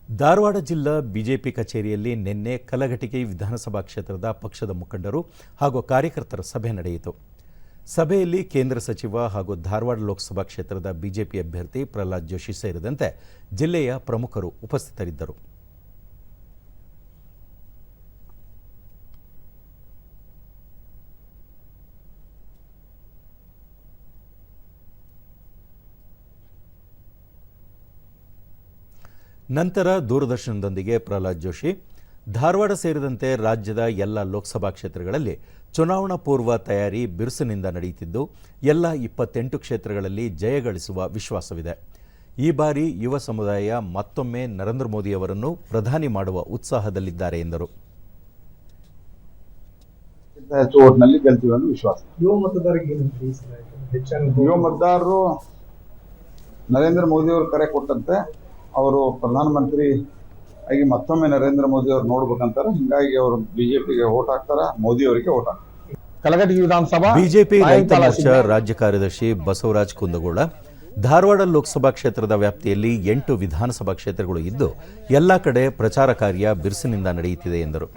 ಧಾರವಾಡ ಜಿಲ್ಲಾ ಬಿಜೆಪಿ ಕಚೇರಿಯಲ್ಲಿ ನಿನ್ನೆ ಕಲಘಟಗಿ ವಿಧಾನಸಭಾ ಕ್ಷೇತ್ರದ ಪಕ್ಷದ ಮುಖಂಡರು ಹಾಗೂ ಕಾರ್ಯಕರ್ತರ ಸಭೆ ನಡೆಯಿತು. ಸಭೆಯಲ್ಲಿ ಕೇಂದ್ರ ಸಚಿವ ಹಾಗೂ ಧಾರವಾಡ ಲೋಕಸಭಾ ಕ್ಷೇತ್ರದ ಬಿಜೆಪಿ ಅಭ್ಯರ್ಥಿ ಪ್ರಹ್ಲಾದ್ ಜೋಶಿ ಸೇರಿದಂತೆ ಜಿಲ್ಲೆಯ ಪ್ರಮುಖರು ಉಪಸ್ಥಿತರಿದ್ದರು. ನಂತರ ದೂರದರ್ಶನದೊಂದಿಗೆ ಪ್ರಹ್ಲಾದ್ ಜೋಶಿ ಧಾರವಾಡ ಸೇರಿದಂತೆ ರಾಜ್ಯದ ಎಲ್ಲ ಲೋಕಸಭಾ ಕ್ಷೇತ್ರಗಳಲ್ಲಿ ಚುನಾವಣಾ ಪೂರ್ವ ತಯಾರಿ ಬಿರುಸಿನಿಂದ ನಡೆಯುತ್ತಿದ್ದು ಎಲ್ಲ 28 ಕ್ಷೇತ್ರಗಳಲ್ಲಿ ಜಯಗಳಿಸುವ ವಿಶ್ವಾಸವಿದೆ. ಈ ಬಾರಿ ಯುವ ಸಮುದಾಯ ಮತ್ತೊಮ್ಮೆ ನರೇಂದ್ರ ಮೋದಿ ಅವರನ್ನು ಪ್ರಧಾನಿ ಮಾಡುವ ಉತ್ಸಾಹದಲ್ಲಿದ್ದಾರೆ ಎಂದರು. ಯುವ ಮತದಾರರು ನರೇಂದ್ರ ಮೋದಿ ಅವರು ಕರೆ ಕೊಟ್ಟಂತೆ ಅವರು ಪ್ರಧಾನಮಂತ್ರಿ ಆಗಿ ಮತ್ತೊಮ್ಮೆ ನರೇಂದ್ರ ಮೋದಿ ಅವರು ನೋಡ್ಬೇಕಂತಾರೆ. ಹಿಂಗಾಗಿ ಅವರು ಬಿಜೆಪಿಗೆ ವೋಟ್ ಹಾಕ್ತಾರ, ಮೋದಿ ಅವರಿಗೆ ವೋಟ್ ಹಾಕ್ತಾರೆ. ಕಲಘಟಗಿ ವಿಧಾನಸಭಾ ಬಿಜೆಪಿ ರೈತ ಮೋರ್ಚಾ ರಾಜ್ಯ ಕಾರ್ಯದರ್ಶಿ ಬಸವರಾಜ್ ಕುಂದಗೋಳ ಧಾರವಾಡ ಲೋಕಸಭಾ ಕ್ಷೇತ್ರದ ವ್ಯಾಪ್ತಿಯಲ್ಲಿ 8 ವಿಧಾನಸಭಾ ಕ್ಷೇತ್ರಗಳು ಇದ್ದು ಎಲ್ಲ ಕಡೆ ಪ್ರಚಾರ ಕಾರ್ಯ ಬಿರುಸಿನಿಂದ ನಡೆಯುತ್ತಿದೆ ಎಂದರು.